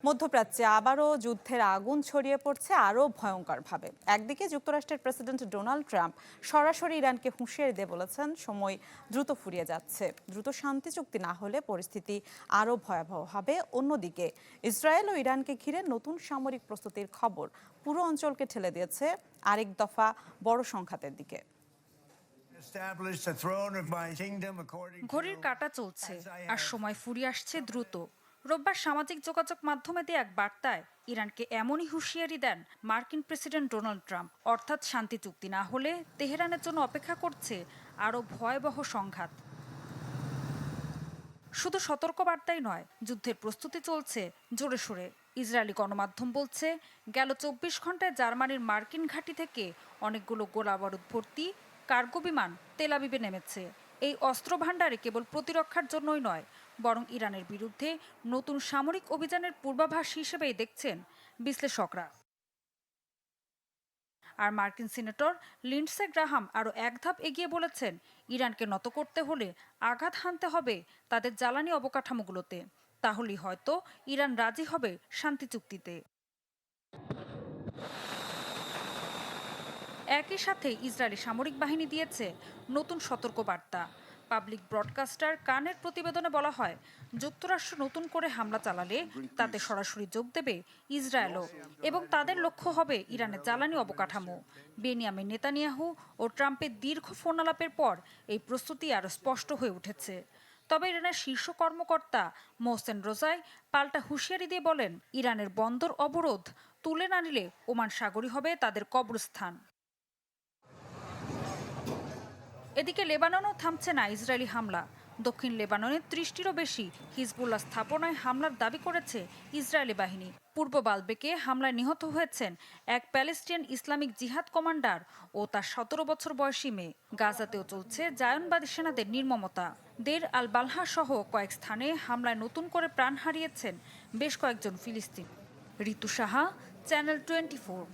মধ্যপ্রাচ্যে আবারও যুদ্ধের আগুন ছড়িয়ে পড়ছে আরও ভয়ঙ্করভাবে। একদিকে যুক্তরাষ্ট্রের প্রেসিডেন্ট ডোনাল্ড ট্রাম্প সরাসরি ইরানকে হুঁশিয়ারি দিয়ে বলেছেন, সময় দ্রুত ফুরিয়ে যাচ্ছে, দ্রুত শান্তি চুক্তি না হলে পরিস্থিতি আরও ভয়াবহ হবে। অন্যদিকে ইসরায়েল ও ইরানকে ঘিরে নতুন সামরিক প্রস্তুতির খবর পুরো অঞ্চলকে ঠেলে দিয়েছে আরেক দফা বড় সংঘাতের দিকে। ঘড়ির কাঁটা চলছে আর সময় ফুরিয়ে আসছে দ্রুত। রোববার সামাজিক যোগাযোগ মাধ্যমে দিয়ে এক বার্তায় ইরানকে এমনই হুঁশিয়ারি দেন মার্কিন প্রেসিডেন্ট ডোনাল্ড ট্রাম্প। অর্থাৎ শান্তি চুক্তি না হলে তেহরানের জন্য অপেক্ষা করছে আরও ভয়াবহ সংঘাত। শুধু সতর্কবার্তাই নয়, যুদ্ধের প্রস্তুতি চলছে জোরে সোরে। ইসরায়েলি গণমাধ্যম বলছে, গেল ২৪ ঘন্টায় জার্মানির মার্কিন ঘাঁটি থেকে অনেকগুলো গোলাবারুদ ভর্তি কার্গো বিমান তেল আবিবে নেমেছে। এই অস্ত্র ভাণ্ডারে কেবল প্রতিরক্ষার জন্যই নয়, বরং ইরানের বিরুদ্ধে নতুন সামরিক অভিযানের পূর্বাভাস হিসেবেই দেখছেন বিশ্লেষকরা। আর মার্কিন সিনেটর লিন্ডসে গ্রাহাম আরও এক ধাপ এগিয়ে বলেছেন, ইরানকে নত করতে হলে আঘাত হানতে হবে তাদের জ্বালানি অবকাঠামোগুলোতে। তাহলেই হয়তো ইরান রাজি হবে শান্তি চুক্তিতে। একই সাথে ইসরায়েলি সামরিক বাহিনী দিয়েছে নতুন সতর্কবার্তা। পাবলিক ব্রডকাস্টার কানের প্রতিবেদনে বলা হয়, যুক্তরাষ্ট্র নতুন করে হামলা চালালে তাতে সরাসরি যোগ দেবে ইসরায়েলও, এবং তাদের লক্ষ্য হবে ইরানের জ্বালানি অবকাঠামো। বেনিয়ামিন নেতানিয়াহু ও ট্রাম্পের দীর্ঘ ফোন আলাপের পর এই প্রস্তুতি আরও স্পষ্ট হয়ে উঠেছে। তবে ইরানের শীর্ষ কর্মকর্তা মোহসেন রোজাই পাল্টা হুঁশিয়ারি দিয়ে বলেন, ইরানের বন্দর অবরোধ তুলে না নিলে ওমান সাগরই হবে তাদের কবরস্থান। এদিকে লেবাননেও থামছে না ইসরায়েলি হামলা। দক্ষিণ লেবাননে ৩০টিরও বেশি হিজবুল্লাহ স্থাপনায় হামলার দাবি করেছে ইসরায়েলি বাহিনী। পূর্ব বালবেকে হামলায় নিহত হয়েছেন এক প্যালেস্টিয়ান ইসলামিক জিহাদ কমান্ডার ও তার ১৭ বছর বয়সী মেয়ে। গাজাতেও চলছে জায়নবাদী সেনাদের নির্মমতা। দের আল বালহা সহ কয়েক স্থানে হামলায় নতুন করে প্রাণ হারিয়েছেন বেশ কয়েকজন ফিলিস্তিনি। ঋতু সাহা, চ্যানেল 24।